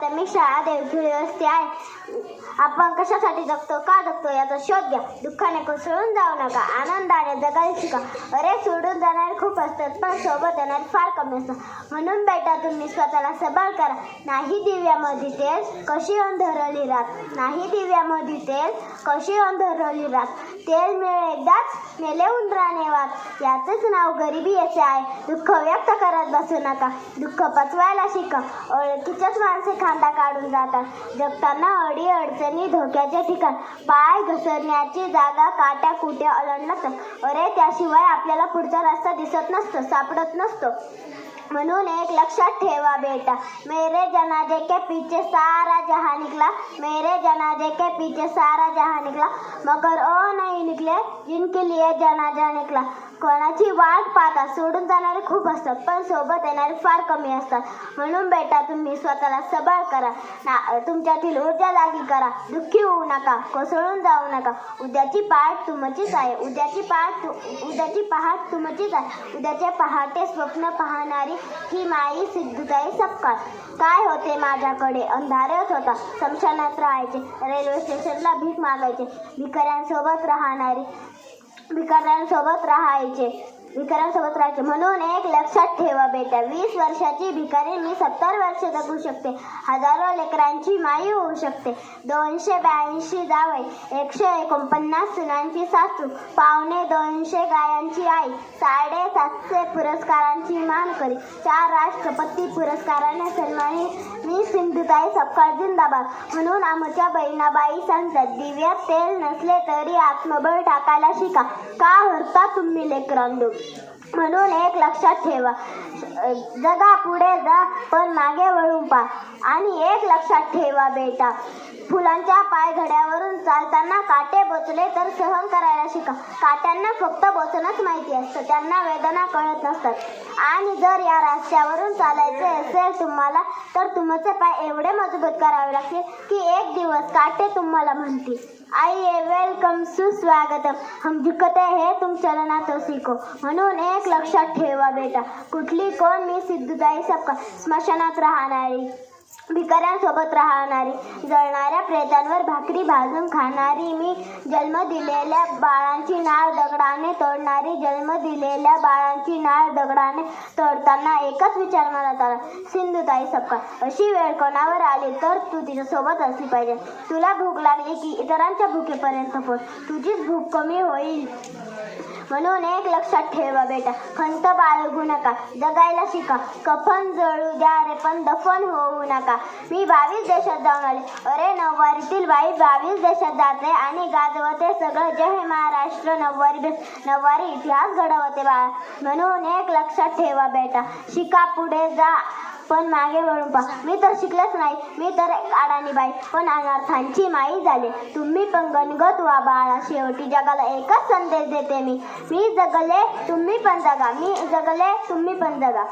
मी शाळा देवखिळी वस्ती आहे. आपण कशासाठी जगतो, का जगतो याचा शोध घ्या. दुःखाने कोसळून जाऊ नका, आनंदाने जगायला शिका. अरे सोडून जाणारे खूप असतात, पण सोबत येणारे फार कमी असतात. म्हणून बेटा तुम्ही स्वतःला सबल करा. नाही दिव्यामध्ये तेल, कशी अंधरवली रात. नाही दिव्यामध्ये तेल, कशी अंधरवली रात. तेल मिळे एकदाच, मेले उंदराने वाट. याचेच नाव गरिबी असे आहे. दुःख व्यक्त करत बसू नका, दुःख पचवायला शिका. ओळखीच्याच माणसे खांदा काढून जातात. जगताना अडी अडचणी, धोक्याचे ठिकाण, पाय घसरण्याची जागा, काट्या कुट्या ओलांडतात. अरे त्याशिवाय आपल्याला पुढचा रस्ता दिसत नसतो, सापडत नसतो. म्हणून एक लक्षात ठेवा बेटा, मेरे जनाजे के पीछे सारा जहां निकला. मेरे जनाजे के पीछे सारा जहां निकला, मगर ओ नहीं निकले जिनके लिए जनाजा निकला. कोणाची वाट पाहता सोडून जाणारे खूप असतात, पण सोबत येणारे फार कमी असतात. म्हणून बेटा तुम्ही स्वतःला सबळ करा. तुमच्यातील ऊर्जा जागी करा. दुःखी होऊ नका, कोसळून जाऊ नका. उद्याची पहाट तुमचीच आहे. उद्याची पहाट तुमचीच आहे. उद्याचे पहाटे स्वप्न पाहणारी ही माई सिद्धूताई सपकाळ. काय होते माझ्याकडे, अंधारच होता. स्मशानात राहायचे, रेल्वे स्टेशनला भीक मागायचे. भिकाऱ्यांसोबत राहायचे. म्हणून एक लक्षात ठेवा बेटा, 20 वर्षाची भिकारी मी 70 वर्ष जगू शकते. हजारो लेकरांची माई होऊ शकते. 282 जावई, 149 सुनांची सासू, 250 गायांची आई, 750 पुरस्कारांची मानकरी, 4 राष्ट्रपती पुरस्काराने सन्मानित मी सिंधुताई सपकाळ जिंदाबाद. म्हणून आमच्या बहिणाबाई सांगतात, दिव्यात तेल नसले तरी आत्मबळ टाकायला शिका. का हरता तुम्ही लेकरांनो. म्हणून एक लक्षात ठेवा, जगा पुढे जा, पण मागे वळून पहा. आणि एक लक्षात ठेवा बेटा, फुलांच्या पायघड्यावरून चालताना काटे बोचले तर सहन करायला शिका. काट्यांना फक्त बोचणंच माहिती असतं, त्यांना वेदना कळत नसतात. आणि जर या रस्त्यावरून चालायचे असेल तुम्हाला, तर तुमचे पाय एवढे मजबूत करावे लागतील की एक दिवस काटे तुम्हाला म्हणतील, आइए वेलकम, सुस्वागतम, हम झुकते हैं तुम चलना तो सीखो. म्हणून एक लक्षात ठेवा बेटा, कुठली कोण मी सिद्धूताई सपकाळ. स्मशानात राहणारी, भिकाऱ्यांसोबत राहणारी, जळणाऱ्या प्रेतांवर भाकरी भाजून खाणारी मी, जन्म दिलेल्या बाळांची नाळ दगडाने तोडणारी. जन्म दिलेल्या बाळांची नाळ दगडाने तोडताना एकच विचार मनात आला, सिंधुताई सपकाळ. अशी वेळ कोणावर आली तर तू तिच्यासोबत असली पाहिजे. तुला भूक लागली की इतरांच्या भुकेपर्यंत पोच, तुझीच भूक कमी होईल. म्हणून एक लक्षात ठेवा बेटा, खंत बाळगू नका, जगायला शिका. कफन जळू द्या रे, पण दफन होऊ नका. मी 22 देशात जाऊन आले. अरे नऊवारीतील बाई 22 देशात जाते आणि गाजवते सगळं जय महाराष्ट्र. नऊवारी इतिहास घडवते बाळा. म्हणून एक लक्षात ठेवा बेटा, शिका, पुढे जा, पण मागे वळून पहा. मी तर शिकलेच नाही, मी तर एक अडाणी बाई, पण अनार्थांची माई झाले. तुम्ही पण गणगत व्हा बाळा. शेवटी जगाला एकच संदेश देते मी जगले तुम्ही पण जगा. मी जगले तुम्ही पण जगा.